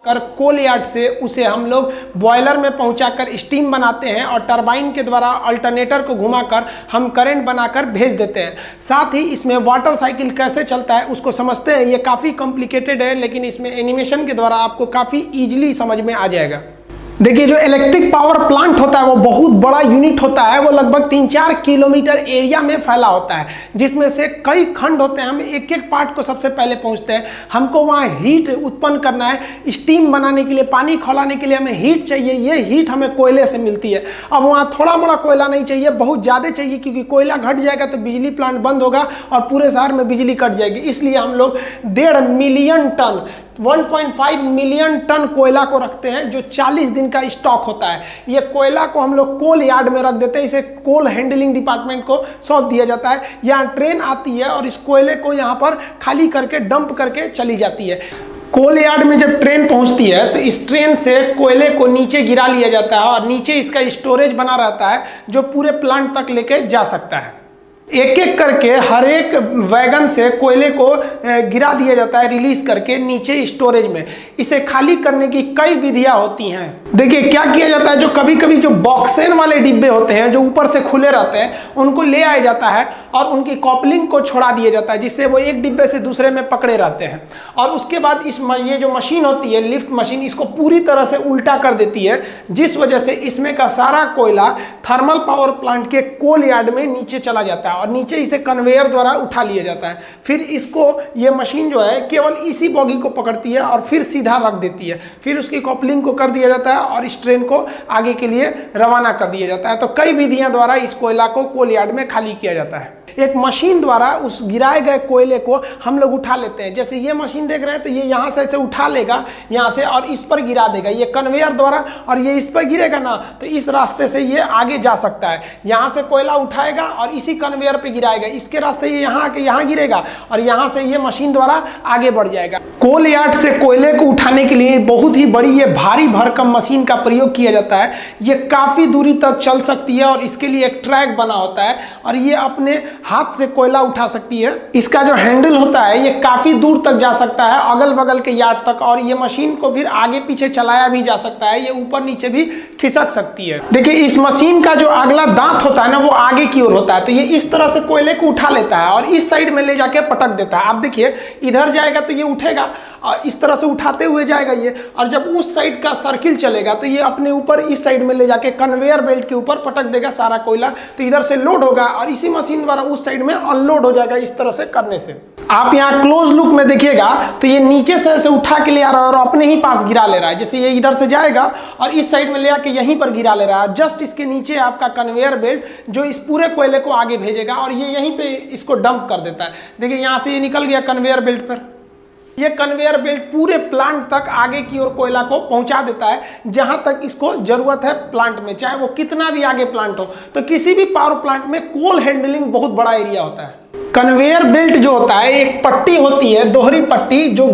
कर कोल यार्ड से उसे हम लोग बॉयलर में पहुंचाकर स्टीम बनाते हैं और टरबाइन के द्वारा अल्टरनेटर को घुमाकर हम करंट बनाकर भेज देते हैं। साथ ही इसमें वाटर साइकिल कैसे चलता है उसको समझते हैं। ये काफ़ी कॉम्प्लिकेटेड है, लेकिन इसमें एनिमेशन के द्वारा आपको काफ़ी ईजिली समझ में आ जाएगा। देखिए, जो इलेक्ट्रिक पावर प्लांट होता है वो बहुत बड़ा यूनिट होता है। वो लगभग 3-4 किलोमीटर एरिया में फैला होता है, जिसमें से कई खंड होते हैं। हम एक एक पार्ट को सबसे पहले पहुंचते हैं। हमको वहाँ हीट उत्पन्न करना है, स्टीम बनाने के लिए, पानी खौलाने के लिए हमें हीट चाहिए। ये हीट हमें कोयले से मिलती है। अब वहाँ थोड़ा मोड़ा कोयला नहीं चाहिए, बहुत ज़्यादा चाहिए, क्योंकि कोयला घट जाएगा तो बिजली प्लांट बंद होगा और पूरे शहर में बिजली कट जाएगी। इसलिए हम लोग 1.5 मिलियन टन 1.5 मिलियन टन कोयला को रखते हैं, जो 40 दिन का स्टॉक होता है। ये कोयला को हम लोग कोल यार्ड में रख देते हैं। इसे कोल हैंडलिंग डिपार्टमेंट को सौंप दिया जाता है। यहाँ ट्रेन आती है और इस कोयले को यहाँ पर खाली करके डंप करके चली जाती है। कोल यार्ड में जब ट्रेन पहुंचती है तो इस ट्रेन से कोयले को नीचे गिरा लिया जाता है और नीचे इसका स्टोरेज बना रहता है, जो पूरे प्लांट तक लेके जा सकता है। एक एक करके हर एक वैगन से कोयले को गिरा दिया जाता है, रिलीज करके नीचे स्टोरेज में। इसे खाली करने की कई विधियां होती हैं। देखिए क्या किया जाता है, जो कभी कभी जो बॉक्सेन वाले डिब्बे होते हैं जो ऊपर से खुले रहते हैं, उनको ले आया जाता है और उनकी कॉपलिंग को छोड़ा दिया जाता है, जिससे वो एक डिब्बे से दूसरे में पकड़े रहते हैं। और उसके बाद ये जो मशीन होती है, लिफ्ट मशीन, इसको पूरी तरह से उल्टा कर देती है, जिस वजह से इसमें का सारा कोयला थर्मल पावर प्लांट के कोल यार्ड में नीचे चला जाता है और नीचे इसे कन्वेयर द्वारा उठा लिया जाता है। फिर इसको ये मशीन जो है केवल इसी बॉगी को पकड़ती है और फिर सीधा रख देती है। फिर उसकी कॉपलिंग को कर दिया जाता है और इस ट्रेन को आगे के लिए रवाना कर दिया जाता है। तो कई विधियां द्वारा इस कोयला को कोल यार्ड में खाली किया जाता है। एक मशीन द्वारा उस गिराए गए कोयले को हम लोग उठा लेते हैं। जैसे ये मशीन देख रहे हैं, तो ये यहाँ से ऐसे उठा लेगा यहाँ से और इस पर गिरा देगा, ये कन्वेयर द्वारा, और ये इस पर गिरेगा ना तो इस रास्ते से ये आगे जा सकता है। यहाँ से कोयला उठाएगा और इसी कन्वेयर पे गिराएगा, इसके रास्ते ये यहाँ आके यहाँ गिरेगा और यहाँ से ये मशीन द्वारा आगे बढ़ जाएगा। कोल यार्ड से कोयले को उठाने के लिए बहुत ही बड़ी ये भारी भरकम मशीन का प्रयोग किया जाता है। ये काफी दूरी तक चल सकती है और इसके लिए एक ट्रैक बना होता है और ये अपने हाथ से कोयला उठा सकती है। इसका जो हैंडल होता है ये काफी दूर तक जा सकता है, अगल बगल के यार्ड तक, और ये मशीन को फिर आगे पीछे चलाया भी जा सकता है। ये ऊपर नीचे भी खिसक सकती है। देखिए, इस मशीन का जो अगला दांत होता है ना, वो आगे की ओर होता है, तो ये इस तरह से कोयले को उठा लेता है और इस साइड में ले जाके पटक देता है। आप देखिए, इधर जाएगा तो ये उठेगा और इस तरह से उठाते हुए जाएगा ये, और जब उस साइड का सर्किल चलेगा तो ये अपने ऊपर इस साइड में ले जाके कन्वेयर बेल्ट के ऊपर पटक देगा सारा कोयला। तो इधर से लोड होगा और इसी मशीन द्वारा उस साइड में अनलोड हो जाएगा। इस तरह से करने से आप यहाँ क्लोज लुक में देखिएगा तो ये नीचे से ऐसे उठा के ले आ रहा है और अपने ही पास गिरा ले रहा है। जैसे ये इधर से जाएगा और इस साइड में ले आके यहीं पर गिरा ले रहा है। जस्ट इसके नीचे आपका कन्वेयर बेल्ट जो इस पूरे कोयले को आगे भेजेगा और ये यहीं पे इसको डंप कर देता है। देखिए, यहाँ से ये निकल गया कन्वेयर बेल्ट पर। ये कन्वेयर बेल्ट पूरे प्लांट तक आगे की ओर कोयला को पहुंचा देता है, जहां तक इसको जरूरत है प्लांट में, चाहे वो कितना भी आगे प्लांट हो। तो किसी भी पावर प्लांट में कोल हैंडलिंग बहुत बड़ा एरिया होता है। कन्वेयर बेल्ट जो होता है, एक पट्टी होती है, दोहरी पट्टी, जो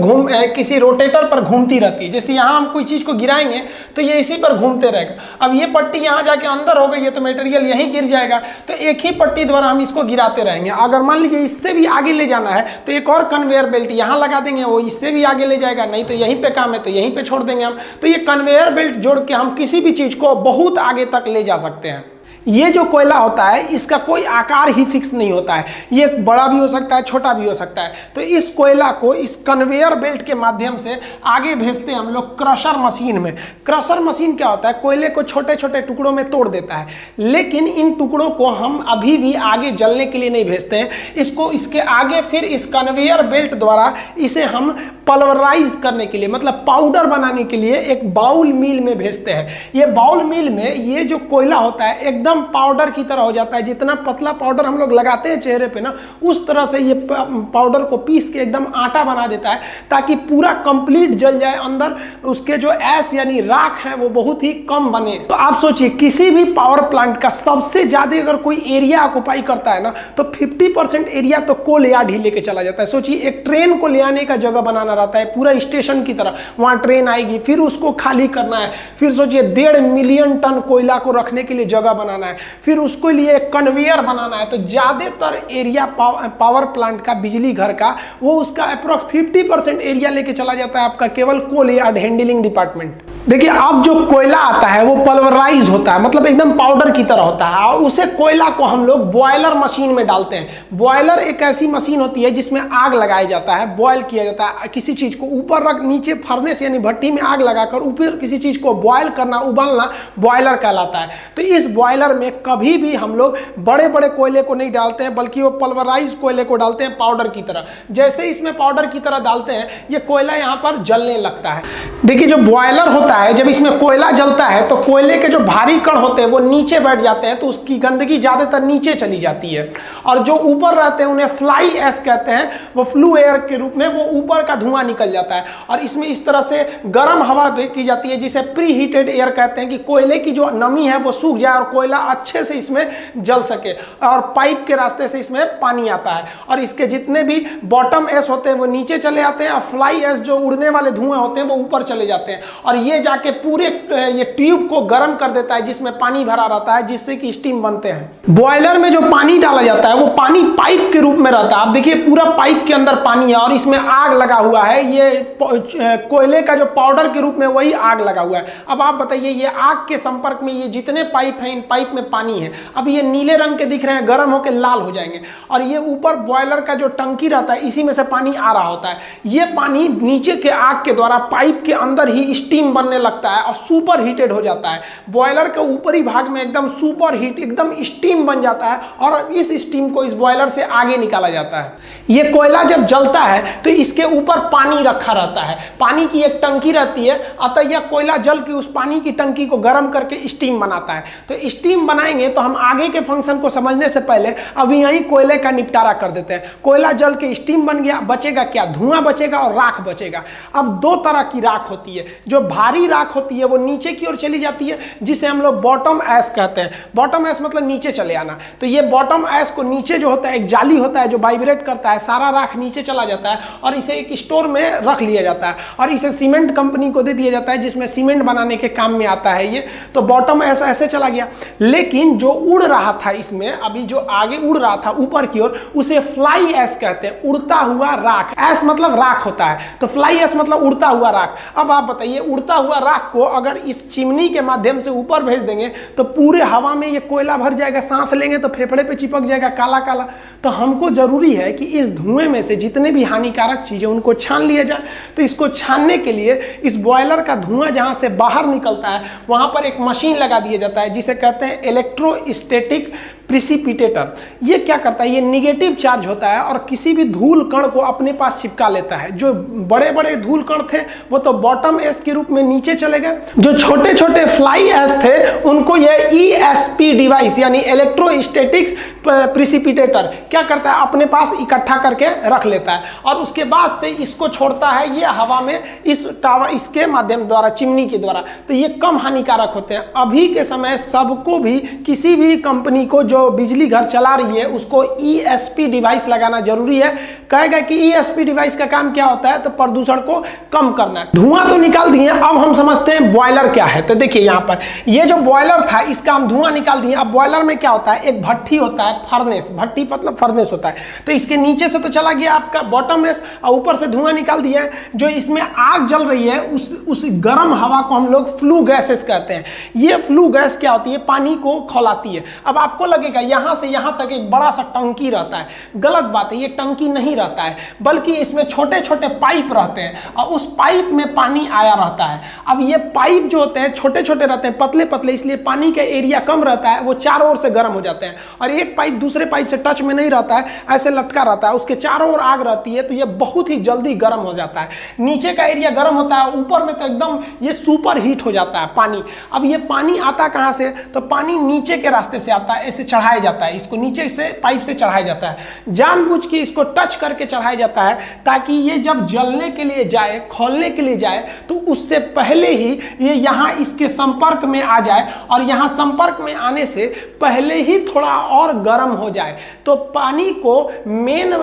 किसी रोटेटर पर घूमती रहती है। जैसे यहाँ हम कोई चीज को गिराएंगे तो ये इसी पर घूमते रहेगा। अब ये पट्टी यहाँ जाके अंदर हो गई है तो मटेरियल यहीं गिर जाएगा। तो एक ही पट्टी द्वारा हम इसको गिराते रहेंगे। अगर मान लीजिए इससे भी आगे ले जाना है तो एक और कन्वेयर बेल्ट यहाँ लगा देंगे, वो इससे भी आगे ले जाएगा। नहीं तो यहीं पे काम है तो यहीं पे छोड़ देंगे हम। तो ये कन्वेयर बेल्ट जोड़ के हम किसी भी चीज को बहुत आगे तक ले जा सकते हैं। ये जो कोयला होता है इसका कोई आकार ही फिक्स नहीं होता है, ये बड़ा भी हो सकता है, छोटा भी हो सकता है। तो इस कोयला को इस कन्वेयर बेल्ट के माध्यम से आगे भेजते हैं हम लोग क्रशर मशीन में। क्रशर मशीन क्या होता है, कोयले को छोटे छोटे टुकड़ों में तोड़ देता है, लेकिन इन टुकड़ों को हम अभी भी आगे जलने के लिए नहीं भेजते हैं। इसको इसके आगे फिर इस कन्वेयर बेल्ट द्वारा इसे हम पल्वराइज करने के लिए, मतलब पाउडर बनाने के लिए एक बाउल मिल में भेजते हैं। ये बाउल मिल में ये जो कोयला होता है एकदम पाउडर की तरह हो जाता है। जितना पतला पाउडर हम लोग लगाते हैं चेहरे पे ना, उस तरह से ये पाउडर को पीस के एकदम आटा बना देता है, ताकि पूरा कंप्लीट जल जाए। अंदर उसके जो ऐश यानी राख है वो बहुत ही कम बने। तो आप सोचिए, किसी भी पावर प्लांट का सबसे ज्यादा अगर कोई एरिया ऑक्युपाई करता है ना, तो 50% एरिया तो कोल यार्ड ही लेके चला जाता है। सोचिए, एक ट्रेन को ले आने का जगह बनाना रहता है पूरा स्टेशन की तरह। वहां ट्रेन आएगी, फिर उसको खाली करना है, फिर सोचिए 1.5 मिलियन टन कोयला को रखने के लिए जगह बनाना लगाना है, फिर उसके लिए एक कन्वेयर बनाना है। तो ज़्यादातर एरिया पावर प्लांट का, बिजली घर का, वो उसका अप्रोक्स 50% एरिया लेके चला जाता है आपका केवल कोल यार्ड हैंडलिंग डिपार्टमेंट। देखिए, अब जो कोयला आता है वो पल्वराइज होता है, मतलब एकदम पाउडर की तरह होता है, और उसे कोयला को हम लोग बॉयलर मशीन में डालते हैं। बॉयलर एक ऐसी मशीन होती है जिसमें आग लगाया जाता है, बॉयल किया जाता है, किसी चीज को ऊपर रख, नीचे फर्नेस यानी भट्टी में आग लगाकर ऊपर किसी चीज को बॉयल करना, उबालना, बॉयलर कहलाता है। तो इस बॉयलर में कभी भी हम लोग बड़े बड़े कोयले को नहीं डालते हैं, बल्कि वो पल्वराइज कोयले को डालते हैं पाउडर की तरह। जैसे इसमें पाउडर की तरह डालते हैं, ये कोयला यहाँ पर जलने लगता है। देखिए, जो बॉयलर होता है, जब इसमें कोयला जलता है तो कोयले के जो भारी कण होते हैं वो नीचे बैठ जाते हैं, तो उसकी गंदगी ज्यादातर नीचे चली जाती है, और जो ऊपर रहते हैं उन्हें फ्लाई एश कहते हैं, वो फ्लू एयर के रूप में वो ऊपर का धुआं निकल जाता है। और इसमें इस तरह से गर्म हवा की जाती है, जिसे प्री हीटेड एयर कहते हैं, कि कोयले की जो नमी है वो सूख जाए और कोयला अच्छे से इसमें जल सके, और पाइप के रास्ते से इसमें पानी आता है, और इसके जितने भी बॉटम एश होते हैं वो नीचे चले आते हैं, और फ्लाई एश जो उड़ने वाले धुएं होते हैं वो ऊपर चले जाते हैं, और ये जाके पूरे ये ट्यूब को गर्म कर देता है जिसमें पानी भरा रहता है, जिससे कि स्टीम बनते हैं। बॉयलर में जो पानी डाला जाता है वो पानी पाइप के रूप में रहता है। आप देखिए, पूरा पाइप के अंदर पानी है और इसमें आग लगा हुआ है, ये कोयले का जो पाउडर के रूप में वही आग लगा हुआ है। अब आप बताइए, ये आग के संपर्क में ये जितने पाइप हैं, इन पाइप में पानी है। अब ये नीले रंग के दिख रहे हैं, गर्म होकर लाल हो जाएंगे, और ये ऊपर बॉयलर का जो टंकी रहता है इसी में से पानी आ रहा होता है। ये पानी नीचे के आग के द्वारा पाइप के अंदर ही स्टीम बनने लगता है और सुपर हीटेड हो जाता है। बॉयलर के ऊपरी भाग में एकदम सुपर हीट, एकदम स्टीम बन जाता है, और इस स्टीम को इस बॉयलर से आगे निकाला जाता है। ये कोयला जब जलता है तो इसके ऊपर पानी रखा रहता है, पानी की एक टंकी रहती है, अतः यह कोयला जल के उस पानी की टंकी को गर्म करके स्टीम बनाता है। तो स्टीम बनाएंगे तो हम आगे के फंक्शन को समझने से पहले अभी यहीं कोयले का निपटारा कर देते हैं। कोयला जल के स्टीम बन गया, बचेगा क्या? धुआं बचेगा और राख बचेगा। अब दो तरह की राख होती है, जो भारी राख होती है वो नीचे की ओर चली जाती है, जिसे हम लोग बॉटम ऐश कहते हैं। बॉटम ऐश मतलब नीचे चले आना। तो ये बॉटम ऐश को नीचे जो होता है, एक जाली होता है जो वाइब्रेट करता है, सारा राख नीचे चला जाता है और इसे एक स्टोर में रख लिया जाता है, और इसे सीमेंट कंपनी को दे दिया जाता है, जिसमें सीमेंट बनाने के काम में आता है ये। तो बॉटम ऐश ऐसे चला गया। लेकिन जो उड़ रहा था इसमें, अभी जो आगे उड़ रहा था ऊपर की ओर, उसे फ्लाई ऐश कहते हैं, उड़ता हुआ राख। ऐश मतलब राख होता है, तो फ्लाई ऐश मतलब उड़ता हुआ राख। अब आप बताइए, उड़ता हुआ राख को अगर इस चिमनी के माध्यम से ऊपर भेज देंगे तो पूरे हवा में ये कोयला भर जाएगा, सांस लेंगे तो फेफड़े पे चिपक जाएगा काला काला। तो हमको जरूरी है कि इस धुएं में से जितने भी हानिकारक चीजें उनको छान लिया जाए। तो इसको छानने के लिए इस बॉयलर का धुआं जहां से बाहर निकलता है वहां पर एक मशीन लगा दिया जाता है, जिसे कहते हैं इलेक्ट्रोस्टैटिक प्रिसिपिटेटर। ये क्या करता है? ये निगेटिव चार्ज होता है और किसी भी धूल कण को अपने पास चिपका लेता है। जो बड़े बड़े धूल कण थे वो तो बॉटम ऐश के रूप में नीचे चले गए, जो छोटे छोटे फ्लाई ऐश थे उनको यह ESP डिवाइस यानी इलेक्ट्रोस्टैटिक्स प्रिसिपिटेटर क्या करता है? अपने पास इकट्ठा करके रख लेता है, और उसके बाद से इसको छोड़ता है ये हवा में, इस टावर इसके माध्यम द्वारा, चिमनी के द्वारा। तो ये कम हानिकारक होते हैं। अभी के समय सबको भी, किसी भी कंपनी को जो बिजली घर चला रही है उसको ESP डिवाइस लगाना जरूरी है। कहेगा कि ESP डिवाइस का काम क्या होता है? तो प्रदूषण को कम करना है। धुआं तो निकाल दिए, अब हम समझते हैं बॉयलर क्या है। तो देखिए, यहाँ पर ये जो बॉयलर था इसका हम धुआं निकाल दिए। अब बॉयलर में क्या होता है? एक भट्टी होता है, फर्नेस, भट्टी मतलब फर्नेस होता है। तो इसके नीचे से तो चला गया आपका बॉटम ऐश, और ऊपर से धुआं निकाल दिया है। जो इसमें आग जल रही है उस गर्म हवा को हम लोग फ्लू गैसेस कहते हैं। ये फ्लू गैस क्या होती है? पानी को खौलाती है। अब आपको लगेगा यहां से यहां तक एक बड़ा सा टंकी रहता है। गलत बात है, ये टंकी नहीं रहता है, बल्कि इसमें छोटे छोटे पाइप रहते हैं और उस पाइप में पानी आया रहता है। अब ये पाइप जो होते हैं छोटे छोटे रहते हैं, पतले पतले, इसलिए पानी का एरिया कम रहता है, वो चारों ओर से गर्म हो जाते हैं। और एक पाइप दूसरे पाइप से टच में नहीं रहता है, ऐसे लटका रहता है, उसके चारों ओर आग रहती है, तो ये बहुत ही जल्दी गर्म हो जाता है। नीचे का एरिया गर्म होता है, ऊपर में तो एकदम ये सुपर हीट हो जाता है पानी। अब ये पानी आता कहां से? तो पानी नीचे के रास्ते से आता है, ऐसे चढ़ाया जाता है, इसको नीचे से पाइप से चढ़ाया जाता है, जानबूझ के इसको टच करके चढ़ाया जाता है ताकि ये जब जलने के लिए जाए, खोलने के लिए जाए तो उससे पहले ही ये यहाँ इसके संपर्क में आ जाए और यहाँ संपर्क में आने से पहले ही थोड़ा और गर्म हो जाए। तो पानी को मेन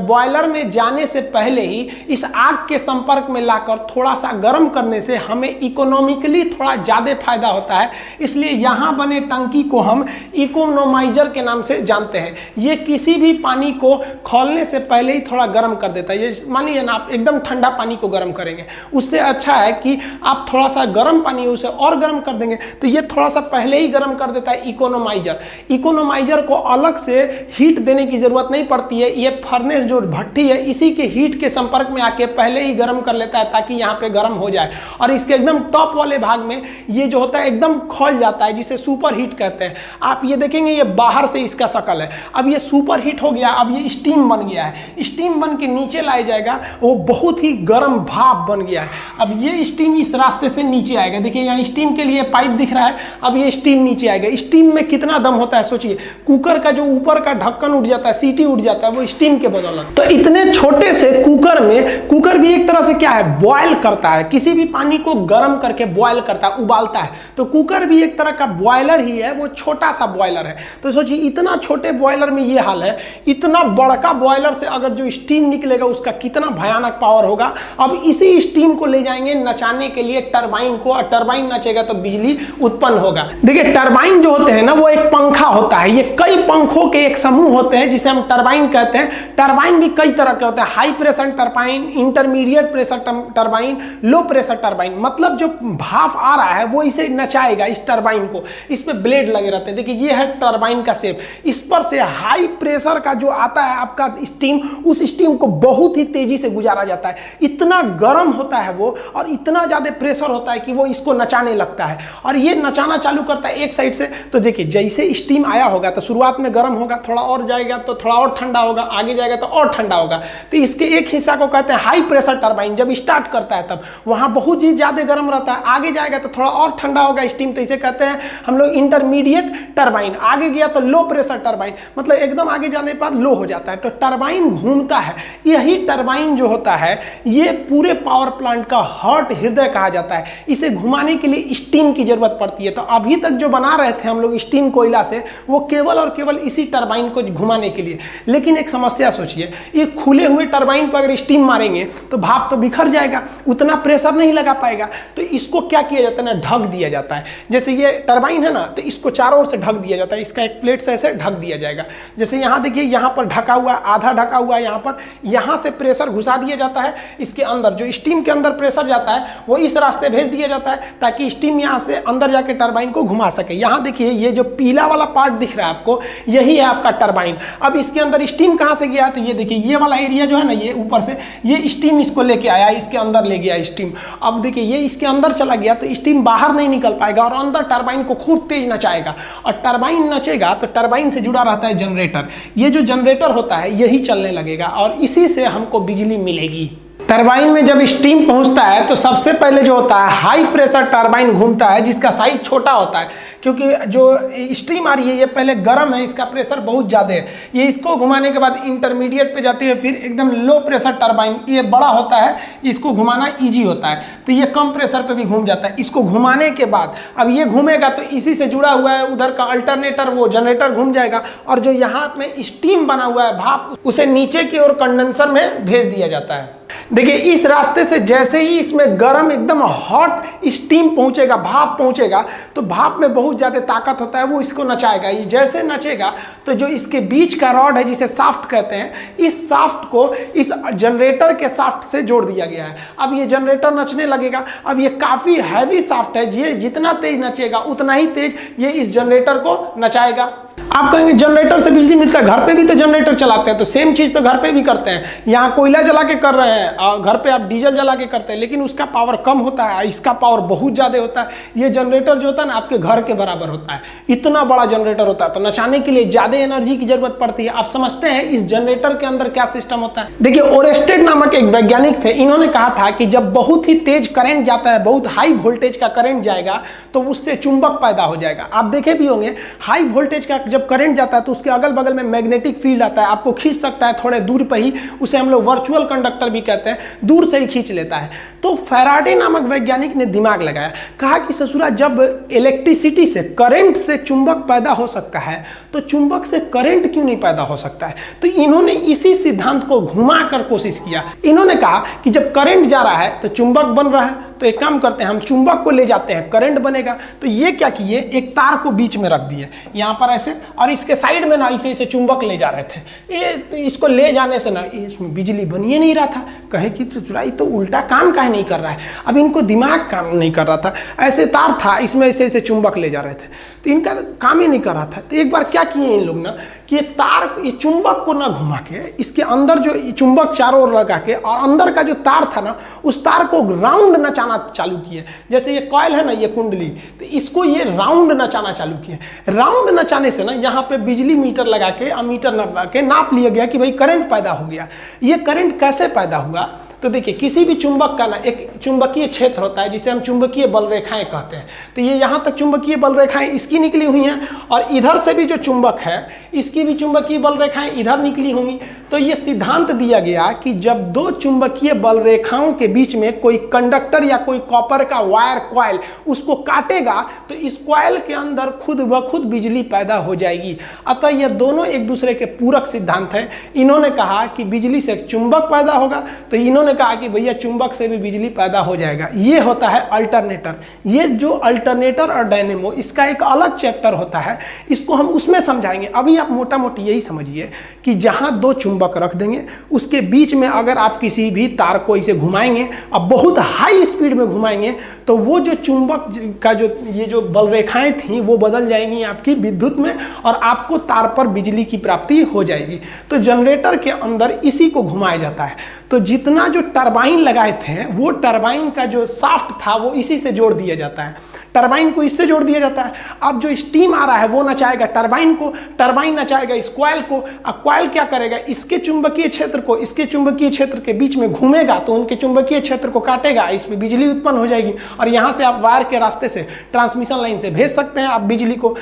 बॉयलर में जाने से पहले ही इस आग के संपर्क में लाकर थोड़ा सा गर्म करने से हमें इकोनॉमिकली थोड़ा ज़्यादा फायदा होता है। इसलिए यहाँ बने टंकी को हम इकोनोमाइजर के नाम से जानते हैं। ये किसी भी पानी को खोलने से पहले ही थोड़ा गर्म कर देता है। ये मानिए ना, आप एकदम ठंडा पानी को गर्म करेंगे, उससे अच्छा है कि आप थोड़ा सा गर्म पानी उसे और गर्म कर देंगे, तो ये थोड़ा सा पहले ही गर्म कर देता है इकोनोमाइजर। इकोनोमाइजर को अलग से हीट देने की जरूरत नहीं पड़ती है, ये फर्नेस जो भट्टी है इसी के हीट के संपर्क में आके पहले ही गर्म कर लेता है ताकि यहाँ पे गर्म हो जाए। और इसके एकदम टॉप वाले भाग में ये जो होता है एकदम खोल जाता है, जिसे सुपर हीट कहते हैं। आप ये देखेंगे ये बाहर से इसका शकल है, अब ये सुपर हीट हो गया, अब ये स्टीम बन गया है, स्टीम बन के नीचे लाया जाएगा, वो बहुत ही गर्म भाप बन गया है। अब ये स्टीम इस रास्ते से नीचे आएगा, देखिए यहाँ स्टीम के लिए पाइप दिख रहा है, अब ये स्टीम नीचे आएगा। स्टीम में कितना दम होता है सोचिए, कुकर का जो ऊपर का ढक्कन उठ जाता है, सीटी उठ जाता है, वो स्टीम के बदौलत। तो इतने छोटे से कुकर में, कुकर भी एक तरह से क्या है, बॉयल करता है, किसी भी पानी को गर्म करके बॉयल करता है, उबालता है। तो कुकर भी एक तरह का बॉयलर ही है, वो छोटा सा बॉयलर है। तो सोचिए इतना छोटे बॉयलर में ये हाल है, इतना बड़का बॉयलर से अगर जो स्टीम निकलेगा उसका कितना भयानक पावर होगा। अब इसी स्टीम को ले जाएंगे नचाने के लिए टरबाइन को, और टरबाइन नचेगा तो बिजली उत्पन्न होगा। देखिए टरबाइन जो होते हैं ना, वो एक पंखा होता है, ये कई पंखों के एक समूह होते हैं जिसे हम टरबाइन कहते हैं। टरबाइन भी कई तरह के होते हैं, high pressure turbine, intermediate pressure turbine, low pressure turbine. मतलब जो भाप आ रहा है वो इसे नचाएगा, इस टरबाइन को, इस पे ब्लेड लगे रहते हैं। देखिए ये है टरबाइन का शेप, इस पर से हाई प्रेशर का जो आता है आपका स्टीम, उस स्टीम को बहुत ही तेजी से गुजारा जाता है। इतना गर्म होता है वो, और इतना ज्यादा प्रेशर होता है कि वो इसको नचाने लगता है, और ये नचाना चालू करता है एक साइड से। तो देखिए जैसे स्टीम आया होगा तो शुरुआत में गर्म होगा, थोड़ा और जाएगा तो थोड़ा और ठंडा होगा, आगे जाएगा तो और ठंडा होगा। तो इसके एक हिस्सा को कहते हैं हाई प्रेशर टरबाइन। जब स्टार्ट करता है तब वहां बहुत ही ज्यादा गर्म रहता है, आगे जाएगा तो थोड़ा और ठंडा होगा स्टीम, तो इसे कहते हैं हम लोग इंटरमीडिएट टरबाइन। आगे गया तो लो प्रेशर टरबाइन, मतलब एकदम आगे जाने पर लो हो जाता है। तो टरबाइन घूमता है। यही टरबाइन जो होता है ये पूरे पावर प्लांट का हार्ट, हृदय कहा जाता है। इसे घुमाने के लिए स्टीम की जरूरत पड़ती है। तो अभी तक जो बना रहे थे हम लोग स्टीम कोयला से, वो केवल और केवल इसी टरबाइन को घुमाने के लिए। लेकिन एक समस्या सोचिए, ये खुले हुए टरबाइन पर अगर स्टीम मारेंगे तो भाप तो बिखर जाएगा, उतना प्रेशर नहीं लगा पाएगा। तो इसको क्या किया जाता है ना, ढक दिया जाता है। जैसे ये टरबाइन है ना, तो इसको चारों ओर से ढक दिया जाता है, इसका एक प्लेट से ऐसे ढक दिया जाएगा। जैसे यहाँ देखिए, यहाँ पर ढका हुआ, आधा ढका हुआ है, यहाँ पर, यहाँ से प्रेशर घुसा दिया जाता है इसके अंदर। जो स्टीम के अंदर प्रेशर जाता है वो इस रास्ते भेज दिया जाता है ताकि स्टीम यहाँ से अंदर जाके टरबाइन को घुमा सके। यहाँ देखिए ये जो पीला वाला पार्ट दिख रहा है आपको, यही है आपका टरबाइन। अब इसके अंदर स्टीम कहाँ से गया, तो ये देखिए ये वाला एरिया जो है ना, ये ऊपर से ये स्टीम इसको लेके आया, इसके अंदर ले गया स्टीम। अब देखिए ये इसके अंदर चला गया तो स्टीम बाहर नहीं निकल पाएगा और अंदर टरबाइन को खूब तेज नचाएगा। और टरबाइन नचेगा तो टरबाइन से जुड़ा रहता है जनरेटर। ये जो जनरेटर होता है यही चलने लगेगा और इसी से हमको बिजली मिलेगी। टरबाइन में जब स्टीम पहुंचता है तो सबसे पहले जो होता है हाई प्रेशर टरबाइन घूमता है, जिसका साइज छोटा होता है, क्योंकि जो स्टीम आ रही है ये पहले गर्म है, इसका प्रेशर बहुत ज़्यादा है। ये इसको घुमाने के बाद इंटरमीडिएट पे जाती है, फिर एकदम लो प्रेशर टरबाइन, ये बड़ा होता है, इसको घुमाना ईजी होता है, तो ये कम प्रेशर पे भी घूम जाता है। इसको घुमाने के बाद अब ये घूमेगा तो इसी से जुड़ा हुआ है उधर का अल्टरनेटर, वो जनरेटर घूम जाएगा, और जो यहाँ में स्टीम बना हुआ है भाप, उसे नीचे की ओर कंडेंसर में भेज दिया जाता है। देखिए इस रास्ते से जैसे ही इसमें गर्म एकदम हॉट स्टीम पहुंचेगा, भाप पहुंचेगा, तो भाप में बहुत ज़्यादा ताकत होता है, वो इसको नचाएगा। ये जैसे नचेगा तो जो इसके बीच का रॉड है जिसे शाफ्ट कहते हैं, इस शाफ्ट को इस जनरेटर के शाफ्ट से जोड़ दिया गया है। अब ये जनरेटर नचने लगेगा। अब ये काफ़ी हैवी शाफ्ट है, ये जितना तेज नचेगा उतना ही तेज ये इस जनरेटर को नचाएगा। आप कहेंगे जनरेटर से बिजली मिलता है, घर पे भी तो जनरेटर चलाते हैं, तो सेम चीज़ तो घर पे भी करते हैं। यहाँ कोयला जला के कर रहे हैं और घर पे आप डीजल जला के करते हैं, लेकिन उसका पावर कम होता है, इसका पावर बहुत ज़्यादा होता है। ये जनरेटर जो होता है ना आपके घर के बराबर होता है, इतना बड़ा जनरेटर होता है, तो नचाने के लिए ज़्यादा एनर्जी की जरूरत पड़ती है। आप समझते हैं इस जनरेटर के अंदर क्या सिस्टम होता है। देखिए ओरेस्टेड नामक एक वैज्ञानिक थे, इन्होंने कहा था कि जब बहुत ही तेज करंट जाता है, बहुत हाई वोल्टेज का करंट जाएगा, तो उससे चुंबक पैदा हो जाएगा। आप देखे भी होंगे हाई वोल्टेज का जब करंट जाता है तो उसके अगल बगल में मैग्नेटिक फील्ड आता है, आपको खींच सकता है थोड़े दूर पर ही, उसे हम लोग वर्चुअल कंडक्टर भी कहते हैं, दूर से ही खींच लेता है। तो फैराडे नामक वैज्ञानिक ने दिमाग लगाया, कहा कि ससुरा जब इलेक्ट्रिसिटी से, करंट से चुंबक पैदा हो सकता है तो चुंबक से करंट क्यों नहीं पैदा हो सकता है। तो इन्होंने इसी सिद्धांत को घुमाकर कोशिश किया। इन्होंने कहा कि जब करंट जा रहा है तो चुंबक बन रहा है, तो एक काम करते हैं, हम चुंबक को ले जाते हैं, करंट बनेगा। तो ये क्या किए, एक तार को बीच में रख दिए यहाँ पर ऐसे, और इसके साइड में ना इसे चुंबक ले जा रहे थे। ये इसको ले जाने से ना इसमें बिजली बन ही नहीं रहा था। कहे कि चुराई तो उल्टा काम काहे नहीं कर रहा है। अब इनको दिमाग काम नहीं कर रहा था, ऐसे तार था, इसमें ऐसे चुंबक ले जा रहे थे, तो इनका काम ही नहीं कर रहा था। तो एक बार क्या किए इन लोग ना कि ये चुंबक को ना घुमा के, इसके अंदर जो चुंबक चारों ओर लगा के, और अंदर का जो तार था ना उस तार को राउंड नचाना चालू किए। जैसे ये कॉइल है ना, ये कुंडली, तो इसको ये राउंड नचाना चालू किए। राउंड नचाने से ना यहाँ पे बिजली मीटर लगा के, अमीटर लगा के नाप लिया गया कि भाई करंट पैदा हो गया। ये करंट कैसे पैदा हुआ, तो देखिए किसी भी चुंबक का ना एक चुंबकीय क्षेत्र होता है जिसे हम चुंबकीय बल रेखाएं कहते हैं। तो ये यहाँ तक चुंबकीय बल रेखाएं इसकी निकली हुई हैं, और इधर से भी जो चुंबक है इसकी भी चुंबकीय बल रेखाएं इधर निकली होंगी। तो ये सिद्धांत दिया गया कि जब दो चुंबकीय बल रेखाओं के बीच में कोई कंडक्टर या कोई कॉपर का वायर कॉइल उसको काटेगा तो इस कॉइल के अंदर खुद ब खुद बिजली पैदा हो जाएगी। अतः ये दोनों एक दूसरे के पूरक सिद्धांत हैं। इन्होंने कहा कि बिजली से चुंबक पैदा होगा, तो इन्होंने कहा कि भैया चुंबक से भी बिजली पैदा हो जाएगा। ये होता है अल्टरनेटर। ये जो अल्टरनेटर और डायनेमो, इसका एक अलग चैप्टर होता है, इसको हम उसमें समझाएंगे। अभी आप मोटा मोटी यही समझिए कि जहां दो चुंबक रख देंगे, उसके बीच में अगर आप किसी भी तार को इसे घुमाएंगे, अब बहुत हाई स्पीड में घुमाएंगे, तो वो जो चुंबक का ये जो बल रेखाएं थी वो बदल जाएंगी आपकी विद्युत में, और आपको तार पर बिजली की प्राप्ति हो जाएगी। तो जनरेटर के अंदर इसी को घुमाया जाता है। तो जितना जो टरबाइन लगाए थे, वो टरबाइन का जो शाफ्ट था वो इसी से जोड़ दिया जाता है, टरबाइन को इससे जोड़ दिया जाता है। अब जो स्टीम आ रहा है वो नचाएगा टरबाइन को, टरबाइन नचाएगा इस कॉइल को, अब कॉइल क्या करेगा, इसके चुंबकीय क्षेत्र को इसके चुंबकीय क्षेत्र के बीच में घूमेगा, तो उनके चुंबकीय क्षेत्र को काटेगा, इसमें बिजली उत्पन्न हो जाएगी, और यहाँ से आप वायर के रास्ते से, ट्रांसमिशन लाइन से भेज सकते हैं आप बिजली को।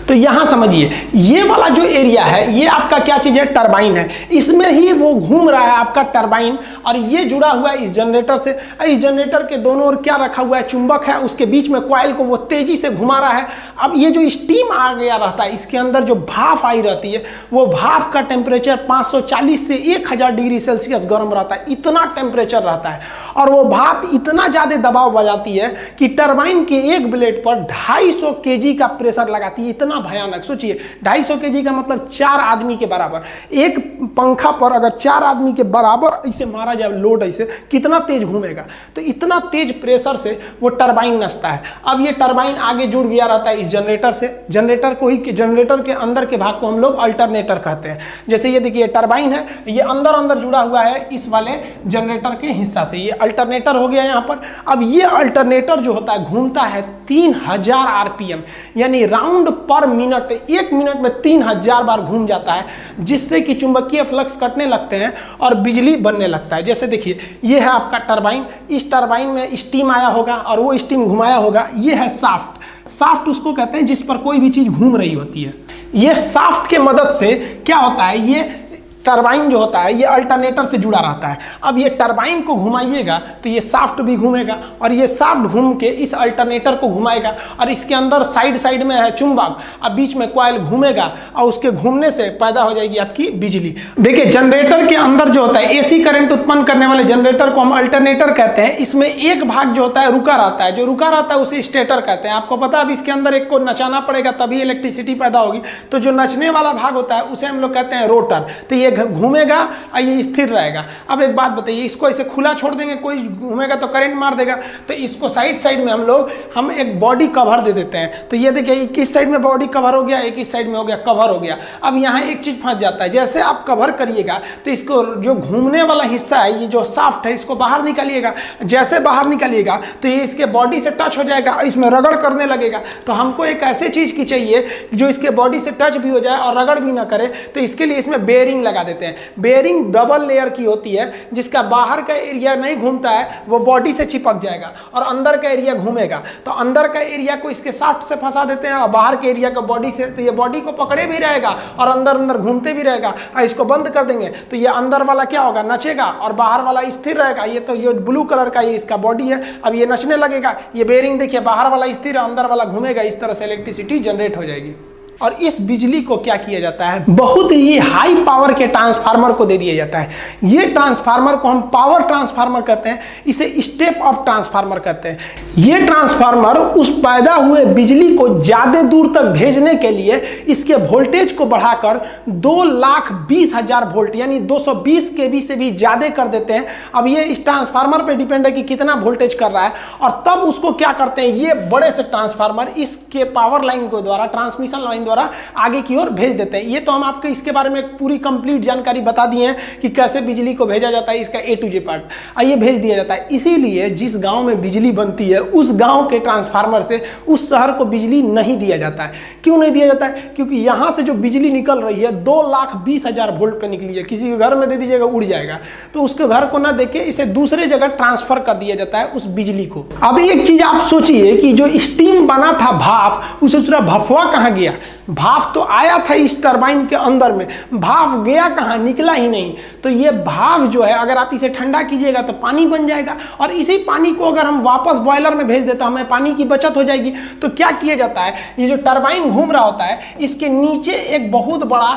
तो यहाँ समझिए, ये वाला जो एरिया है ये आपका क्या चीज है, टरबाइन है, इसमें ही वो घूम रहा है आपका टरबाइन, और ये जुड़ा हुआ है इस जनरेटर से। इस जनरेटर के दोनों ओर क्या रखा हुआ है, चुंबक है, उसके बीच में कॉइल को वो तेजी से घुमा रहा है। अब ये जो स्टीम आ गया रहता है, इसके अंदर जो भाप आई रहती है, वो भाप का टेम्परेचर 540 से 1000 डिग्री सेल्सियस गर्म रहता है, इतना टेम्परेचर रहता है। और वो भाप इतना ज्यादा दबाव बजाती है कि टरबाइन के एक ब्लेड पर 250 केजी का प्रेशर लगाती है। इतना भयानक, सोचिए 250 केजी का मतलब 4 आदमी के बराबर। एक पंखा पर अगर 4 आदमी के बराबर इसे मारा जाए लोड, ऐसे कितना तेज घूमेगा। तो इतना तेज प्रेशर से वो टरबाइन नचता है। अब ये टरबाइन आगे जुड़ गया रहता है इस जनरेटर से, जनरेटर को ही, जनरेटर के अंदर के भाग को हम लोग अल्टरनेटर कहते हैं। जैसे ये देखिए टरबाइन है, ये अंदर अंदर जुड़ा हुआ है इस वाले जनरेटर के हिस्सा से, ये अल्टरनेटर हो गया यहाँ पर। अब ये अल्टरनेटर जो होता है घूमता है 3000 आरपीएम, यानी राउंड पर मिनट, 1 मिनट में 3000 बार घूम जाता है, जिससे कि चुंबकीय फ्लक्स कटने लगते हैं और बिजली बनने लगता है। जैसे देखिए ये है आपका टरबाइन, इस टरबाइन में स्टीम आया होगा और वो स्टीम घुमाया होगा। ये है शाफ्ट, शाफ्ट उसको कहते हैं जिस पर कोई भी चीज घूम रही होती है। ये शाफ्ट के मदद से क्या होता है, ये टरबाइन जो होता है ये अल्टरनेटर से जुड़ा रहता है। अब ये टरबाइन को घुमाइएगा तो ये शाफ्ट भी घूमेगा, और ये शाफ्ट घूम के इस अल्टरनेटर को घुमाएगा, और इसके अंदर साइड साइड में है चुंबक, अब बीच में कॉइल घूमेगा, और उसके घूमने से पैदा हो जाएगी आपकी बिजली। देखिए जनरेटर के अंदर जो होता है एसी करंट उत्पन्न करने वाले जनरेटर को हम अल्टरनेटर कहते हैं। इसमें एक भाग जो होता है रुका रहता है, जो रुका रहता है उसे स्टेटर कहते हैं। आपको पता है अब इसके अंदर एक को नचाना पड़ेगा तभी इलेक्ट्रिसिटी पैदा होगी, तो जो नचने वाला भाग होता है उसे हम लोग कहते हैं रोटर। तो ये घूमेगा और ये स्थिर रहेगा। अब एक बात बताइए, इसको ऐसे खुला छोड़ देंगे, कोई घूमेगा तो करंट मार देगा, तो इसको साइड साइड में हम एक बॉडी कवर दे देते हैं। तो ये देखिए एक इस साइड में बॉडी कवर हो गया, एक इस साइड में हो गया कवर हो गया। अब यहाँ एक चीज फंस जाता है, जैसे आप कवर करिएगा तो इसको जो घूमने वाला हिस्सा है, ये जो शाफ्ट है, इसको बाहर निकालिएगा। जैसे बाहर निकालिएगा तो ये इसके बॉडी से टच हो जाएगा, इसमें रगड़ करने लगेगा। तो हमको एक ऐसी चीज की चाहिए जो इसके बॉडी से टच भी हो जाए और रगड़ भी ना करे, तो इसके लिए इसमें बेयरिंग लगा देते हैं। बेयरिंग डबल लेयर की होती है, जिसका बाहर का एरिया नहीं घूमता है, वो बॉडी से चिपक जाएगा और अंदर का एरिया घूमेगा। तो अंदर का एरिया को इसके शाफ्ट से फंसा देते हैं और बाहर के एरिया को बॉडी से, तो ये बॉडी को पकड़े भी रहेगा और अंदर अंदर घूमते भी रहेगा। इसको बंद कर देंगे तो ये अंदर वाला क्या होगा, नचेगा, और बाहर वाला स्थिर रहेगा। ये तो ये ब्लू कलर का ये इसका बॉडी है, अब ये नचने लगेगा। ये बेयरिंग देखिए, बाहर वाला स्थिर है, अंदर वाला घूमेगा, इस तरह से इलेक्ट्रिसिटी जनरेट हो जाएगी। और इस बिजली को क्या किया जाता है, बहुत ही हाई पावर के ट्रांसफार्मर को दे दिया जाता है। ये ट्रांसफार्मर को हम पावर ट्रांसफार्मर कहते हैं, इसे स्टेप अप ट्रांसफार्मर कहते हैं। ये ट्रांसफार्मर उस पैदा हुए बिजली को ज्यादा दूर तक भेजने के लिए इसके वोल्टेज को बढ़ाकर 2,20,000 वोल्ट यानी 220 kV से भी ज्यादा कर देते हैं। अब ये इस ट्रांसफार्मर पे डिपेंड है कि कितना वोल्टेज कर रहा है, और तब उसको क्या करते हैं, ये बड़े से ट्रांसफार्मर इसके पावर लाइन के द्वारा, ट्रांसमिशन लाइन द्वारा आगे की ओर भेज देते हैं। ये तो हम आपको इसके बारे में पूरी कंप्लीट जानकारी बता दिए हैं कि कैसे बिजली को भेजा जाता है, इसका A to J पार्ट आइए भेज दिया जाता है। इसीलिए जिस गांव में बिजली बनती है उस गांव के ट्रांसफार्मर से उस शहर को बिजली नहीं दिया जाता है। क्यों नहीं दिया जाता है, क्योंकि यहां से जो बिजली निकल रही है 2,20,000 वोल्ट पे निकली है। किसी के घर में दे दीजिएगा उड़ जाएगा, तो उसके घर को ना देके इसे दूसरे जगह ट्रांसफर कर दिया जाता है उस बिजली को। अब एक चीज आप सोचिए कि जो स्टीम बना था भाप, उसे दूसरा भफवा कहां गया। भाप तो आया था इस टरबाइन के अंदर में, भाप गया कहाँ, निकला ही नहीं। तो ये भाप जो है, अगर आप इसे ठंडा कीजिएगा तो पानी बन जाएगा, और इसी पानी को अगर हम वापस बॉयलर में भेज देता, हमें पानी की बचत हो जाएगी। तो क्या किया जाता है, ये जो टरबाइन घूम रहा होता है, इसके नीचे एक बहुत बड़ा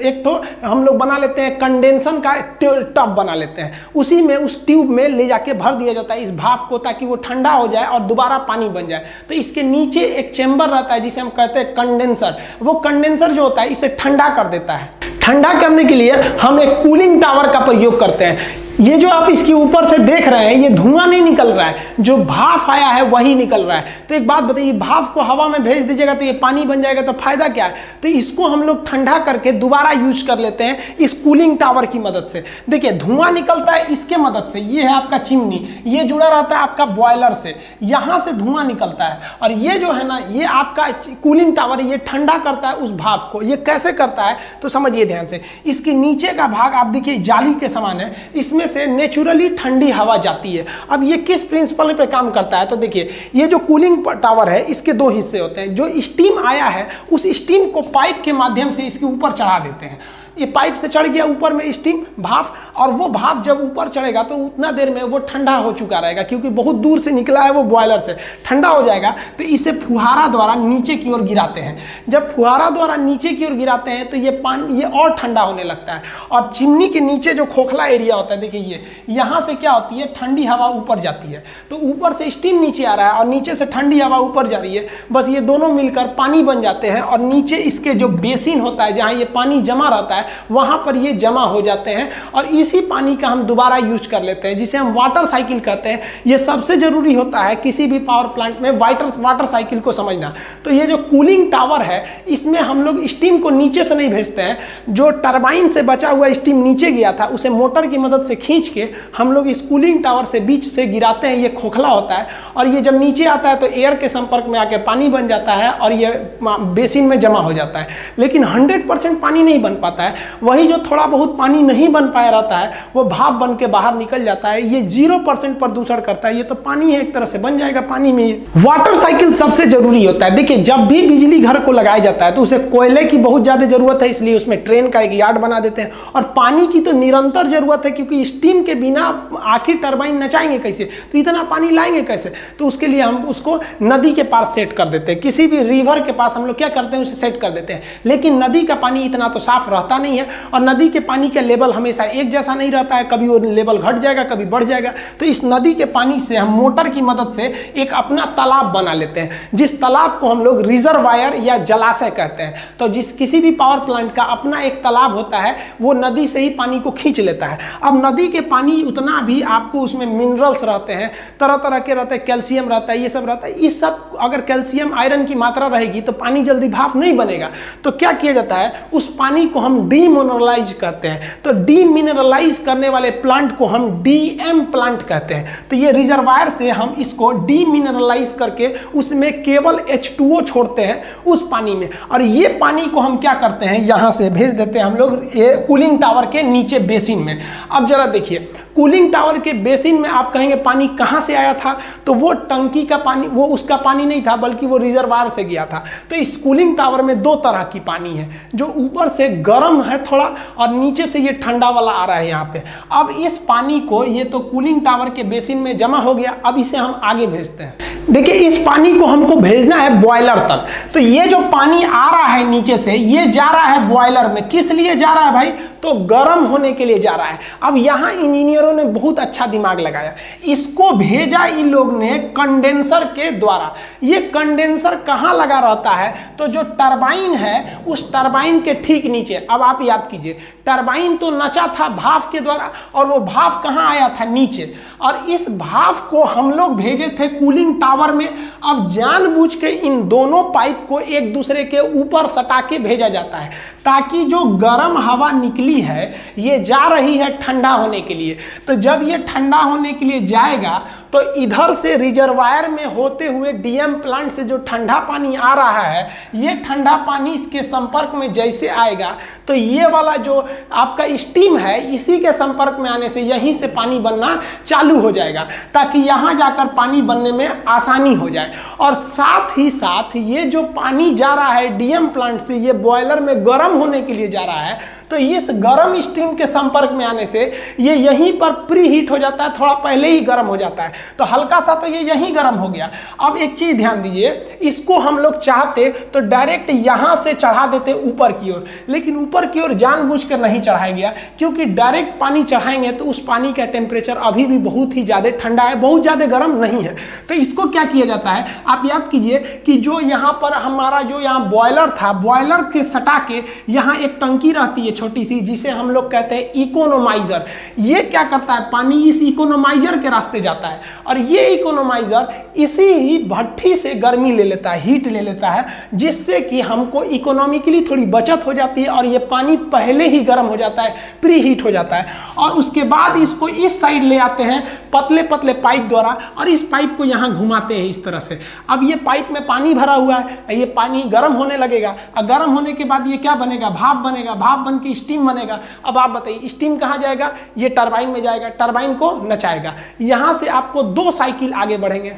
एक तो हम लोग बना लेते हैं, कंडेंसर का टब बना लेते हैं। उसी में उस ट्यूब में ले जाके भर दिया जाता है इस भाप को, ताकि वो ठंडा हो जाए और दोबारा पानी बन जाए। तो इसके नीचे एक चेंबर रहता है जिसे हम कहते हैं कंडेंसर। वो कंडेंसर जो होता है इसे ठंडा कर देता है। ठंडा करने के लिए हम एक कूलिंग टावर का प्रयोग करते हैं। ये जो आप इसके ऊपर से देख रहे हैं, ये धुआं नहीं निकल रहा है, जो भाप आया है वही निकल रहा है। तो एक बात बताइए, भाप को हवा में भेज दीजिएगा तो ये पानी बन जाएगा, तो फायदा क्या है। तो इसको हम लोग ठंडा करके दोबारा यूज कर लेते हैं इस कूलिंग टावर की मदद से। देखिए धुआं निकलता है इसके मदद से, ये है आपका चिमनी, ये जुड़ा रहता है आपका बॉयलर से, यहां से धुआं निकलता है, और ये जो है ना, ये आपका कूलिंग टावर, ये ठंडा करता है उस भाप को। ये कैसे करता है तो समझिए ध्यान से। इसके नीचे का भाग आप देखिए जाली के समान है, इसमें से नेचुरली ठंडी हवा जाती है। अब ये किस प्रिंसिपल पे काम करता है, तो देखिए ये जो कूलिंग टावर है इसके दो हिस्से होते हैं। जो स्टीम आया है उस स्टीम को पाइप के माध्यम से इसके ऊपर चढ़ा देते हैं। ये पाइप से चढ़ गया ऊपर में स्टीम भाप, और वो भाप जब ऊपर चढ़ेगा तो उतना देर में वो ठंडा हो चुका रहेगा, क्योंकि बहुत दूर से निकला है वो बॉयलर से, ठंडा हो जाएगा। तो इसे फुहारा द्वारा नीचे की ओर गिराते हैं। जब फुहारा द्वारा नीचे की ओर गिराते हैं तो ये पानी ये और ठंडा होने लगता है। और चिमनी के नीचे जो खोखला एरिया होता है, देखिए ये यहाँ से क्या होती है, ठंडी हवा ऊपर जाती है। तो ऊपर से स्टीम नीचे आ रहा है और नीचे से ठंडी हवा ऊपर जा रही है, बस ये दोनों मिलकर पानी बन जाते हैं। और नीचे इसके जो बेसिन होता है, जहाँ ये पानी जमा रहता है, वहां पर ये जमा हो जाते हैं, और इसी पानी का हम दोबारा यूज कर लेते हैं, जिसे हम वाटर साइकिल कहते हैं। ये सबसे जरूरी होता है किसी भी पावर प्लांट में वाटर साइकिल को समझना। तो ये जो कूलिंग टावर है, इसमें हम लोग स्टीम को नीचे से नहीं भेजते हैं। जो टरबाइन से बचा हुआ स्टीम नीचे गया था, उसे मोटर की मदद से खींच के हम लोग इस कूलिंग टावर से बीच से गिराते हैं। ये खोखला होता है, और ये जब नीचे आता है तो एयर के संपर्क में आके पानी बन जाता है, और ये बेसिन में जमा हो जाता है। लेकिन 100% पानी नहीं बन पाता है। वही जो थोड़ा बहुत पानी नहीं बन पाया रहता है, वो भाप बन के बाहर निकल जाता है। ये 0% प्रदूषण करता है। ये तो पानी है, एक तरह से बन जाएगा पानी में। वाटर साइकिल सबसे जरूरी होता है। देखिए जब भी बिजली घर को लगाया जाता है तो उसे कोयले की बहुत ज्यादा जरूरत है, इसलिए उसमें ट्रेन का एक यार्ड बना देते हैं। और पानी की तो निरंतर जरूरत है, क्योंकि स्टीम के बिना आखिर टरबाइन नचाएंगे कैसे, तो इतना पानी लाएंगे कैसे। तो उसके लिए हम उसको नदी के पास सेट कर देते हैं। किसी भी रिवर के पास हम लोग क्या करते हैं, उसे सेट कर देते हैं। लेकिन नदी का पानी इतना तो साफ रहता नहीं है, और नदी के पानी का लेवल हमेशा एक जैसा नहीं रहता है। कभी वो लेवल घट जाएगा, कभी बढ़ जाएगा। तो इस नदी के पानी से हम मोटर की मदद से एक अपना तालाब बना लेते हैं, जिस तालाब को हम लोग रिजर्वायर या जलाशय कहते हैं। तो जिस किसी भी पावर प्लांट का अपना एक तालाब होता है, वो नदी से ही पानी को खींच लेता है। अब नदी के पानी उतना भी आपको उसमें मिनरल्स रहते हैं, तरह तरह के रहते हैं, कैल्शियम रहता है, ये सब रहता है। इस सब अगर कैल्शियम आयरन की मात्रा रहेगी तो पानी जल्दी भाप नहीं बनेगा। तो क्या किया जाता है, उस पानी को हम डीमिनरलाइज कहते हैं। तो डीमिनरलाइज करने वाले प्लांट को हम डीएम प्लांट कहते हैं। तो ये रिजर्वायर से हम इसको डीमिनरलाइज करके उसमें केवल H2O छोड़ते हैं उस पानी में, और ये पानी को हम क्या करते हैं, यहाँ से भेज देते हैं हम लोग ये कूलिंग टावर के नीचे बेसिन में। अब जरा देखिए, कूलिंग टावर के बेसिन में आप कहेंगे पानी कहाँ से आया था, तो वो टंकी का पानी, वो उसका पानी नहीं था बल्कि वो रिजर्वायर से गया था। तो इस कूलिंग टावर में दो तरह की पानी है, जो ऊपर से गर्म है थोड़ा और नीचे से ये ठंडा वाला आ रहा है यहाँ पे। अब इस पानी को, ये तो कूलिंग टावर के बेसिन में जमा हो गया, अब इसे हम आगे भेजते हैं। देखिए इस पानी को हमको भेजना है बॉयलर तक। तो ये जो पानी आ रहा है नीचे से, ये जा रहा है बॉयलर में। किस लिए जा रहा है भाई, तो गर्म होने के लिए जा रहा है। अब यहाँ इंजीनियरों ने बहुत अच्छा दिमाग लगाया, इसको भेजा इन लोग ने कंडेंसर के द्वारा। ये कंडेंसर कहाँ लगा रहता है, तो जो टरबाइन है उस टरबाइन के ठीक नीचे। अब आप याद कीजिए, टरबाइन तो नचा था भाप के द्वारा, और वो भाप कहाँ आया था, नीचे। और इस भाप को हम लोग भेजे थे कूलिंग टावर में। अब जानबूझ के इन दोनों पाइप को एक दूसरे के ऊपर सटा के भेजा जाता है, ताकि जो गर्म हवा निकली है ये जा रही है ठंडा होने के लिए। तो जब ये ठंडा होने के लिए जाएगा तो इधर से रिजर्वायर में होते हुए डीएम प्लांट से जो ठंडा पानी आ रहा है, ये ठंडा पानी इसके संपर्क में जैसे आएगा तो ये वाला जो आपका स्टीम है, इसी के संपर्क में आने से यहीं से पानी बनना चालू हो जाएगा, ताकि यहाँ जाकर पानी बनने में आसानी हो जाए। और साथ ही साथ ये जो पानी जा रहा है डीएम प्लांट से, ये बॉयलर में गर्म होने के लिए जा रहा है, तो इस गर्म स्टीम के संपर्क में आने से ये यहीं पर प्री हीट हो जाता है, थोड़ा पहले ही गर्म हो जाता है। तो हल्का सा तो ये यहीं गर्म हो गया। अब एक चीज ध्यान दीजिए, इसको हम लोग चाहते तो डायरेक्ट यहां से चढ़ा देते ऊपर की ओर, लेकिन ऊपर की ओर जानबूझकर नहीं चढ़ाया गया, क्योंकि डायरेक्ट पानी चढ़ाएंगे तो उस पानी का टेम्परेचर अभी भी बहुत ही ज्यादा ठंडा है, बहुत ज्यादा गर्म नहीं है। तो इसको क्या किया जाता है, आप याद कीजिए कि जो यहाँ पर हमारा जो यहाँ बॉयलर था, बॉयलर के सटा के यहाँ एक टंकी रहती है छोटी सी, जिसे हम लोग कहते हैं इकोनोमाइजर। ये क्या करता है, पानी इस इकोनोमाइजर के रास्ते जाता है, और ये इकोनोमाइजर इसी ही भट्ठी से गर्मी ले लेता है, हीट ले लेता है, जिससे कि हमको इकोनॉमिकली थोड़ी बचत हो जाती है, और ये पानी पहले ही गर्म हो जाता है, प्री हीट हो जाता है। और उसके बाद इसको इस साइड ले आते हैं पतले पतले पाइप द्वारा, और इस पाइप को यहाँ घुमाते हैं इस तरह से। अब ये पाइप में पानी भरा हुआ है, ये पानी गर्म होने लगेगा, और गर्म होने के बाद ये क्या बनेगा, भाप बनेगा, भाप बन के स्टीम बनेगा। अब आप बताइए स्टीम कहाँ जाएगा, ये टरबाइन में जाएगा, टरबाइन को नचाएगा। यहाँ से आपको दो साइकिल आगे बढ़ेंगे।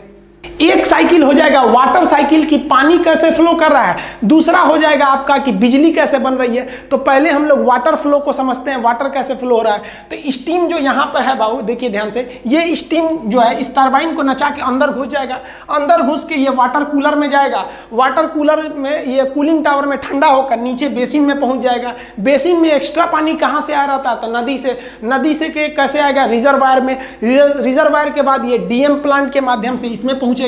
एक साइकिल हो जाएगा वाटर साइकिल की पानी कैसे फ्लो कर रहा है, दूसरा हो जाएगा आपका कि बिजली कैसे बन रही है। तो पहले हम लोग वाटर फ्लो को समझते हैं, वाटर कैसे फ्लो हो रहा है। तो स्टीम जो यहाँ पे है बाबू देखिए ध्यान से, ये स्टीम जो है इस टरबाइन को नचा के अंदर घुस जाएगा, अंदर घुस के ये वाटर कूलर में जाएगा, वाटर कूलर में ये कूलिंग टावर में ठंडा होकर नीचे बेसिन में पहुंच जाएगा। बेसिन में एक्स्ट्रा पानी कहाँ से आ रहा था, तो नदी से। नदी से के कैसे आएगा, रिजर्वायर में। रिजर्वायर के बाद ये डीएम प्लांट के माध्यम से इसमें पहुंचेगा।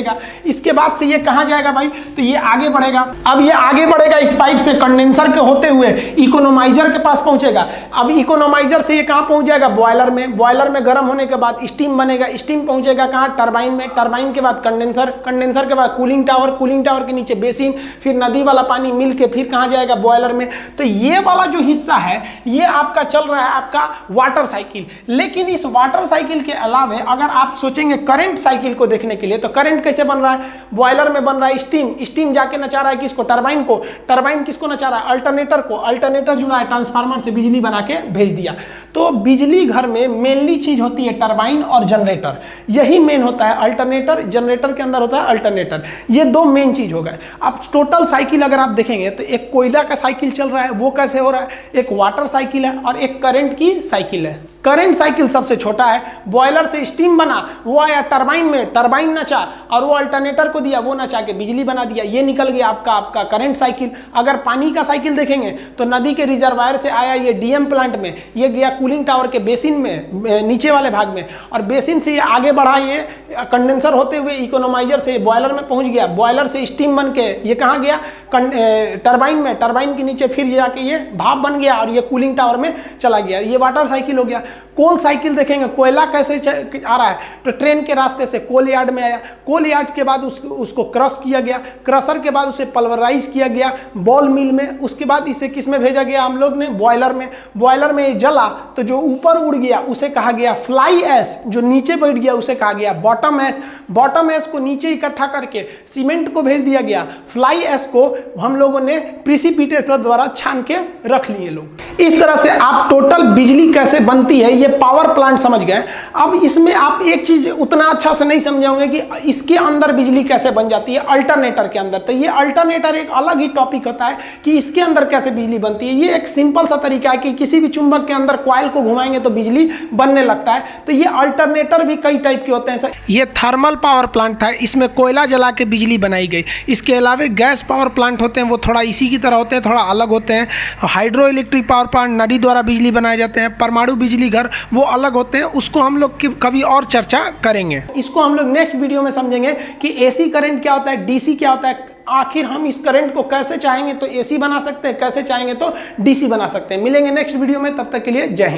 इसके बाद से ये कहां जाएगा भाई, तो ये आगे बढ़ेगा। अब ये आगे बढ़ेगा इस पाइप से कंडेंसर के होते हुए इकोनोमाइजर के पास पहुंचेगा। अब इकोनोमाइजर से ये कहां पहुंच जाएगा, बॉयलर में। बॉयलर में गर्म होने के बाद स्टीम बनेगा, स्टीम पहुंचेगा कहां, टरबाइन में। टरबाइन के बाद कंडेंसर, कंडेंसर के बाद कूलिंग टावर, कूलिंग टावर के नीचे बेसिन, फिर नदी वाला पानी मिल के फिर कहां जाएगा, बॉयलर में। तो ये वाला जो हिस्सा है ये आपका चल रहा है आपका वाटर साइकिल। लेकिन इस वाटर साइकिल के अलावा अगर आप सोचेंगे करंट साइकिल को देखने के लिए, तो करंट कैसे बन रहा है, बॉयलर में बन रहा है स्टीम, स्टीम जाके नचा रहा है किसको, टरबाइन को, टरबाइन किसको नचा रहा है, अल्टरनेटर को, अल्टरनेटर जुड़ा है ट्रांसफार्मर से, बिजली बना के भेज दिया। तो बिजली घर में मेनली चीज होती है टरबाइन और जनरेटर, यही मेन होता है। अल्टरनेटर, जनरेटर के अंदर होता है अल्टरनेटर, ये दो मेन चीज हो गए। अब टोटल साइकिल अगर आप देखेंगे तो एक कोयला का साइकिल चल रहा है, वो कैसे हो रहा है, एक वाटर साइकिल है और एक करंट की साइकिल है। करंट साइकिल सबसे छोटा है, बॉयलर से स्टीम बना, वो आया टरबाइन में, टरबाइन नचा और वो अल्टरनेटर को दिया, वो नचा के बिजली बना दिया, ये निकल गया आपका करंट साइकिल। अगर पानी का साइकिल देखेंगे तो नदी के रिजर्वायर से आया ये डीएम प्लांट में, ये गया कूलिंग टावर के बेसिन में नीचे वाले भाग में, और बेसिन से ये आगे बढ़ा, ये कंडेंसर होते हुए इकोनोमाइजर से बॉयलर में पहुंच गया, बॉयलर से स्टीम बन के ये कहाँ गया, टरबाइन में, टरबाइन के नीचे फिर जाके ये भाप बन गया और ये कूलिंग टावर में चला गया। ये वाटर साइकिल हो गया। कोल साइकिल देखेंगे, कोयला कैसे आ रहा है, तो ट्रेन के रास्ते से कोल यार्ड में आया, कोल यार्ड के बाद उसको क्रश किया गया, क्रशर के बाद उसे पल्वराइज किया गया बॉल मिल में, उसके बाद इसे किस में भेजा गया हम लोग ने, बॉयलर में। बॉयलर में जला तो जो ऊपर उड़ गया उसे कहा गया फ्लाई ऐश, जो नीचे बैठ गया उसे कहा गया बॉटम ऐश। बॉटम ऐश को नीचे इकट्ठा करके सीमेंट को भेज दिया गया, फ्लाई ऐश को हम लोगों ने प्रिसिपिटेटर द्वारा छान के रख लिए लोग। इस तरह से आप टोटल बिजली कैसे बनती है ये पावर प्लांट समझ गए। अब इसमें आप एक चीज उतना अच्छा से नहीं समझे होंगे कि इसके अंदर बिजली कैसे बन जाती है, अल्टरनेटर के अंदर। तो ये अल्टरनेटर एक अलग ही टॉपिक होता है कि इसके अंदर कैसे बिजली बनती है। ये एक सिंपल सा तरीका है कि किसी भी चुंबक के अंदर कॉइल को घुमाएंगे तो बिजली बनने लगता है। तो ये अल्टरनेटर भी कई टाइप के होते हैं। ये थर्मल पावर प्लांट था, इसमें कोयला जला के बिजली बनाई गई। इसके अलावा गैस पावर प्लांट होते हैं, वो थोड़ा इसी की तरह होते हैं, थोड़ा अलग होते हैं। हाइड्रो इलेक्ट्रिक पावर प्लांट नदी द्वारा बिजली बनाए जाते हैं। परमाणु बिजली घर वो अलग होते हैं, उसको हम लोग कभी और चर्चा करेंगे। इसको हम लोग नेक्स्ट वीडियो में समझेंगे कि एसी करंट क्या होता है, डीसी क्या होता है, आखिर हम इस करंट को कैसे चाहेंगे तो एसी बना सकते हैं, कैसे चाहेंगे तो डीसी बना सकते हैं। मिलेंगे नेक्स्ट वीडियो में, तब तक के लिए जय हिंद।